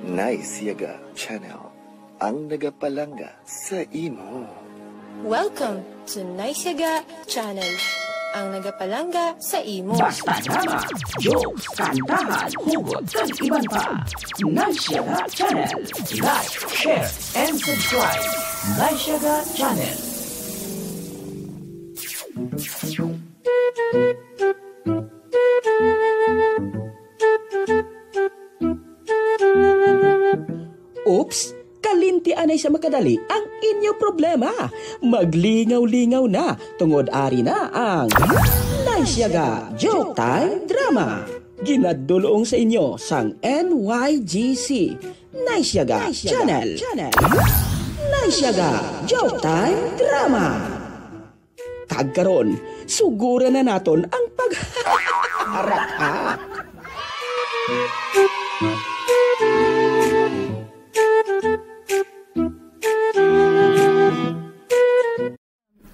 Nice Yaga Channel, ang nagapalanga sa imo. Welcome to Nice Yaga Channel, ang nagapalanga sa imo. Basta drama, jokes, kantahan, hugot, at iban pa. Nice Yaga Channel. Like, share, and subscribe. Nice Yaga Channel. Oops! Kalintian ay sa makadali ang inyo problema. Maglingaw-lingaw na, tungod ari na ang Nice Yaga Joke Time Drama. Ginadulong sa inyo sang NYGC Nice Yaga Channel. Nice Yaga Joke Time Drama. Kagkaron, sugura na naton ang pagharap.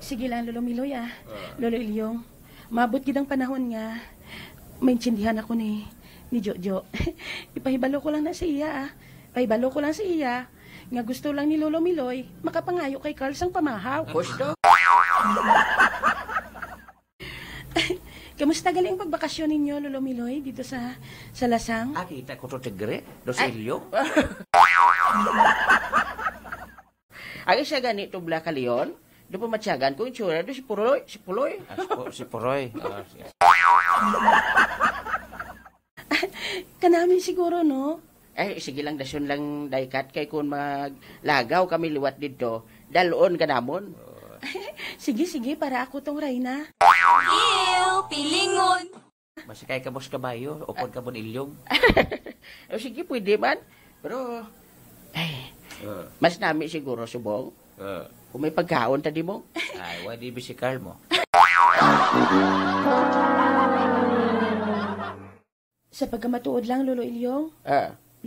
Sige lang, Lolo Miloy Lolo Ilyong, mabot gidang panahon nga maintindihan ako ni Jojo. Ipahibalo ko lang na sa iya Pahibalo ko lang sa iya nga gusto lang ni Lolo Miloy makapangayo kay Carl sang pamahaw. Gusto? Kamusta galing pagbakasyon ninyo, Lolo Miloy, dito sa Lasang? Kita ko to tigre, Rosilio. Ay siya ganito bla kaliyon. Doon po matyagan ko yung tsura. Doon si Puroy. Si Puloy. Si Puroy. Kanamin siguro, no? Sige lang, dasyon lang daykat. Kay kung maglagaw kami liwat dito, daloon ka namon. Sige, para ako tong Reyna. Ew, pilingon. Basta kay kabos kabayo, upod ka bon ilyong. Sige, pwede man. Pero, mas nami siguro, subong. Kung may pagkaon, tadi mo. Ay, wadi bisikal mo. Sa pagkamatuod lang, Lolo Ilyong.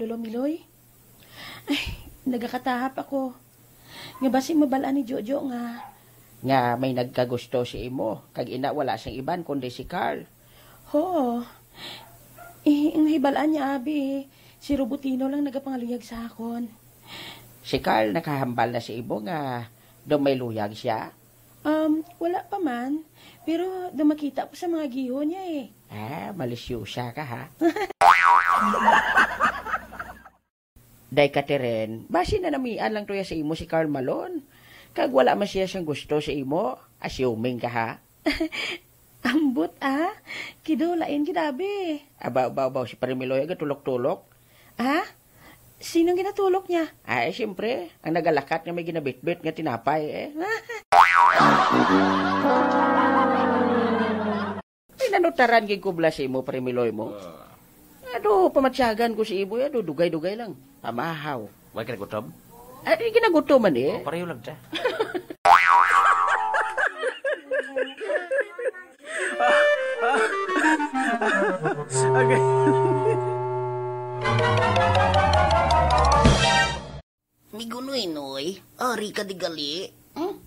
Lolo Miloy. Ay, nagakatahap ako. Nga basi mabalaan ni Jojo nga. Nga may nagkagusto si imo. Kag ina wala siyang iban, kundi si Carl. Oo. Ang hibalaan niya, abi. Si Robutino lang nagapangaluyag sa akon. Si Carl nakahambal na si imo nga daw may luyag siya. Wala pa man. Pero dumakita po sa mga giho niya Malisyosa ka ha. Day ka tiren, basi na namian lang tuya sa imo si Carl Malone. Kag wala man siya siyang gusto sa imo, assuming ka ha. Ambot Kidulain kidabi. Abaw, si Parimiloy tulok-tulok. Sinong ginatulok niya? Siyempre, ang nagalakat nga may ginabitbit nga tinapay Nanutaran gig ko bla si imo, Parimiloy mo. Pamatsyagan ko si ibo, dugay-dugay lang. Pamahaw. Huwag ka nagutom? Ginagutoman pareho lang ta. Okay. Migunoy-noy, ari ka di gali.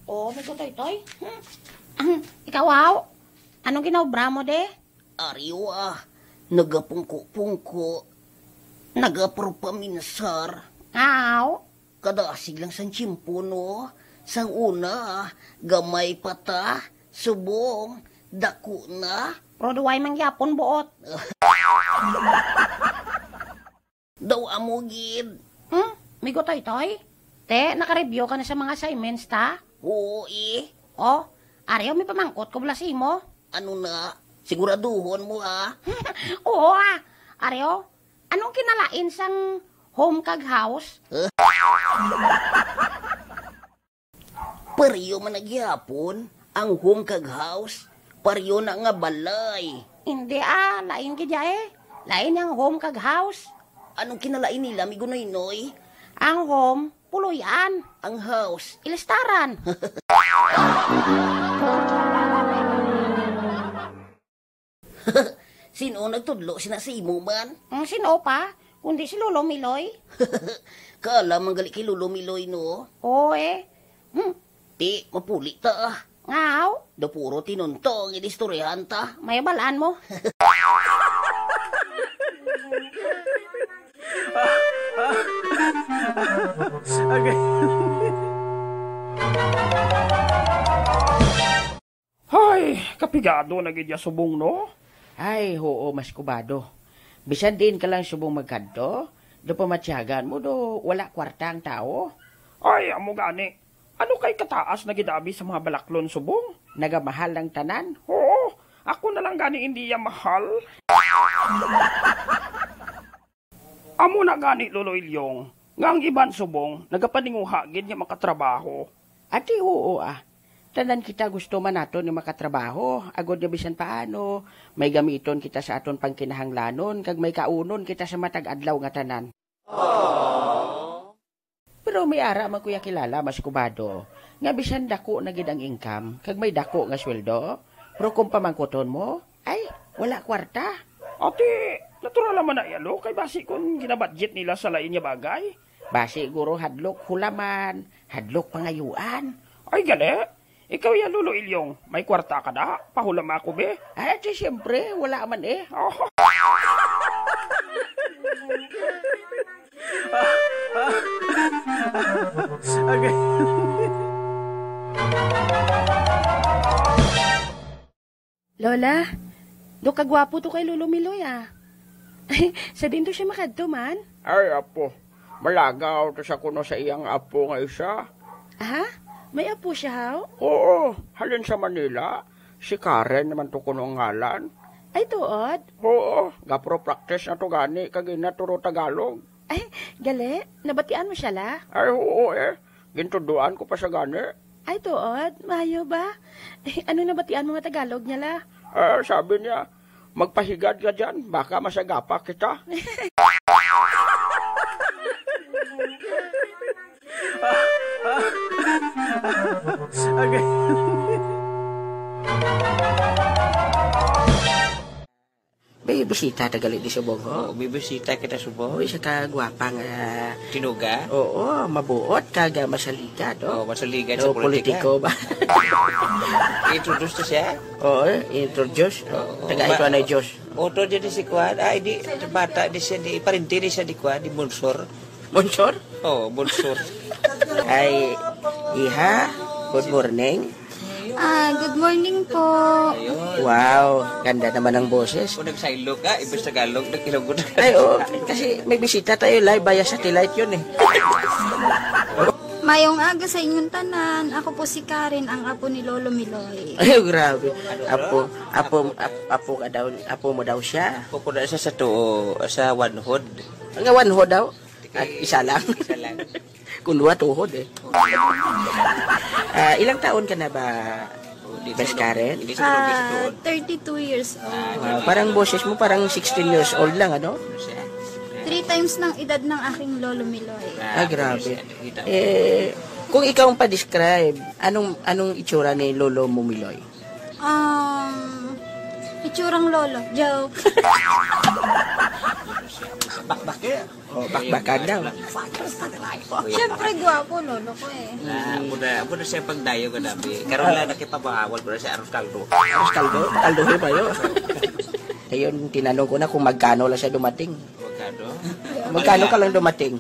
Oo, may toy. Ikaw, anong ginawbra mo, de? Ari nagapungko-pungko, nagapurpaminsar. Aw? Kadasig lang sang tsimpo, no? Sang una, gamay pata, subong, dako na. Pero duway mangyapon buot. Daw amugid. May toy. Te, naka-review ka na sa mga assignments, ta? Oo, Ariyo, may pamangkot ko bala si mo. Ano na? Siguraduhon mo, Oo, Ariyo, anong kinalain sang home kag house? Pariyo man nagyapon, ang home kag house. Pariyo na nga balay. Hindi, lain kidya Lain ang home kag house. Anong kinalain nila, Migunoy-noy? Ang home, puluyan. Ang house, Ilistaran. Sino nagtudlo? Sinasimo man? Sino pa? Kundi si Lolo Miloy. Kala manggali kay Lolo Miloy, no? Oo, Ti, mapuli ta Ngaw? Da puro tinuntong, inistoryahan ta. May balaan mo. Kapigado na gidya subong, no? Ay, oo, mas kubado. Bisan din ka lang subong magkanto, do pamatyagan mo do wala kwarta ang tao. Ay, amo gani. Ano kay kataas na gidabi sa mga balaklon subong? Nagamahal ng tanan. Oo, ako na lang gani hindi ya mahal. Amo na gani, Lolo Ilyong. Nga ang iban subong, nagapaninguha gid nga makatrabaho. Ati oo Tanan kita gusto man nato ni makatrabaho, agod nga bisan paano, may gamiton kita sa aton pangkinahanglanon, kag may kaunon kita sa matag adlaw nga tanan. Pero may ara man kuya kilala mas kubado, nga bisan dako na gid ang income, kag may dako nga sweldo, pero kung pamangkuton mo, ay wala kwarta. Ate, natural naman na yalo, kay basi kung ginabudget nila sa lain nga bagay. Basi guro hadlok hulaman, hadlok pangayuan. Ay gali. Ikaw ya, Lolo Ilyong, may kwarta ka na? Pahulam ako, be? Ay, siyempre, wala man eh. Oh. Okay. Lola, do kagwapo to kay Lolo Miloy Sa din to siya makadto man? Ay, apo. Malagaw to sa kuno sa iyang apo nga isa. Aha? May apo siya, haw? Oo, halin sa Manila. Si Karen naman to kuno ngalan. Ay, tuod? Oo, gapro practice na to gani, kagina turo Tagalog. Ay, gali, nabatian mo siya la? Ay, oo gintuduan ko pa sa gani. Ay, tuod, mayo ba? Ano nabatian mo nga Tagalog niya la? Sabi niya, magpahigad ka dyan, baka masagapa kita. Okay. May bisita tagali di subong ho. Oo, may bisita kita subong. Uy, sa kagwapa nga. Tinuga? Oo, mabuot kaga masaligad. Oo, masaligad sa politika. Politiko ba? Introduce to siya? Oo, introduce. Taga ito na Diyos. Oto dyan si Kwan. Ay, di, bata di siya, di, parinti di siya di Kwan, di Bonsor. Bonsor? Oo, Bonsor. Ay, iha, good morning. Good morning po. Wow, ganda naman ang boses. Kung nagsailog ka, ibig Tagalog, nag-ilog. Ay, oo, kasi may bisita tayo live via satellite yun eh. Mayong aga sa inyong tanan. Ako po si Karen, ang apo ni Lolo Miloy. Ay, grabe. Apo ka daw, apo mo daw siya. Pupunta siya sa tuo, sa one-hood. Ang one ho daw. At isa lang. Isa lang. Kung dua tuhod eh. Ilang taon ka na ba, Bes Karen? 32 years old. Parang boses mo, parang 16 years old lang, ano? 3 times ng edad ng aking Lolo Miloy. Grabe. Kung ikaw ang pa-describe, anong itsura ni Lolo mo Miloy? Itsurang lolo. Joke. Bakbak Bakbakan daw. Siyempre, gwapo, lolo ko eh. Ako na siya pagdayo ka nabi. Karoon lang nakipabawal, pero siya Aros Caldo. Aros Caldo? Caldo ba yun? Ayun, tinanong ko na kung magkano lang siya dumating. Magkano? Magkano ka lang dumating?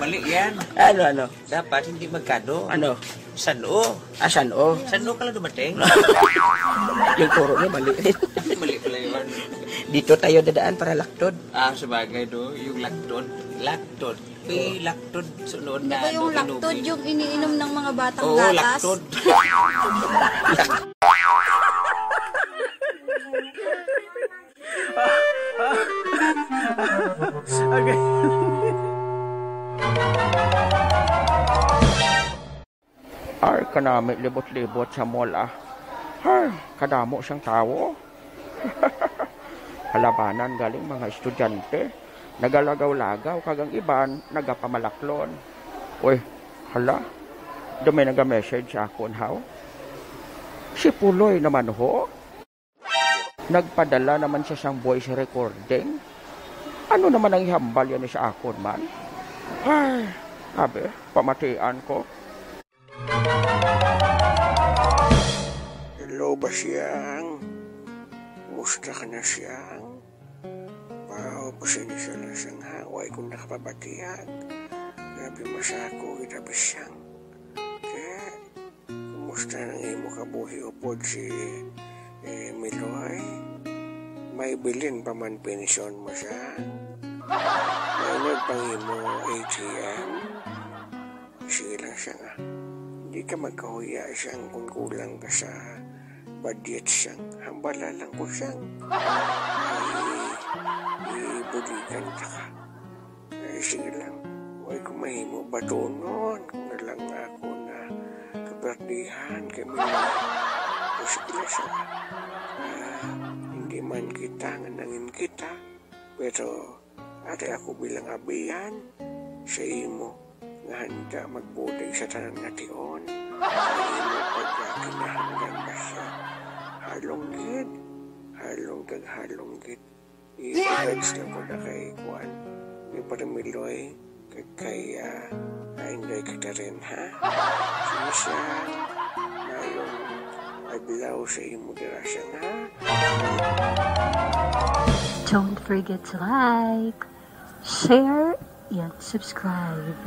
Mali yan. Ano? Dapat hindi magkano. Ano? Sano? Sano? Sano ka lang dumating? Yung turo niya mali. Mali pala yun. Dito tayo dadaan para laktod. Sabagay do. Yung laktod. Laktod. May laktod. Sunod Di na. ba yung laktod yung iniinom ng mga batang Oo, gatas? laktod. Okay. Ay, kanami, libot-libot sa mall Ay, kadamo siyang tao. Halabanan galing mga estudyante. Nagalagaw-lagaw, kagang iban, nagapamalaklon. Uy, hala, dumay naga-message sa akon, haw? Si Puloy naman ho. Nagpadala naman siya sang voice recording. Ano naman ang ihambal yan sa akon man? Ay, abe, pamatian ko. Hello ba siyang? Musta ka na siyang? Paupusin siya lang siyang haway kung nakapabatihan. Grabe mo sa ako, grabe siyang. Kaya, kung Kumusta nang imo kabuhi upod si Miloy? May bilin pa man pensyon mo siya? May nagpangimo ATM? Sige lang siya nga. Hindi ka magkahuya siyang kung kulang ka sa budget siyang. Hambala lang ko siyang. Ibulikan ka. Sige lang. Huwag kumahimo ba doon? Kung na lang ako na kaberdihan kami na. O sige lang siya. Hindi man kita nga nangin kita. Pero ate ako bilang abiyan sa imo nga handa magbuday sa tanan nga tion. Sa imo pagkakinahanggan ba siya. Halong gid. I-regards lang ko na kay Juan. Ni Paramiloy, kay Inday kita rin, ha? Sino siya? Mayong adlaw sa imo dirasyan, ha? Don't forget to like, share, and subscribe.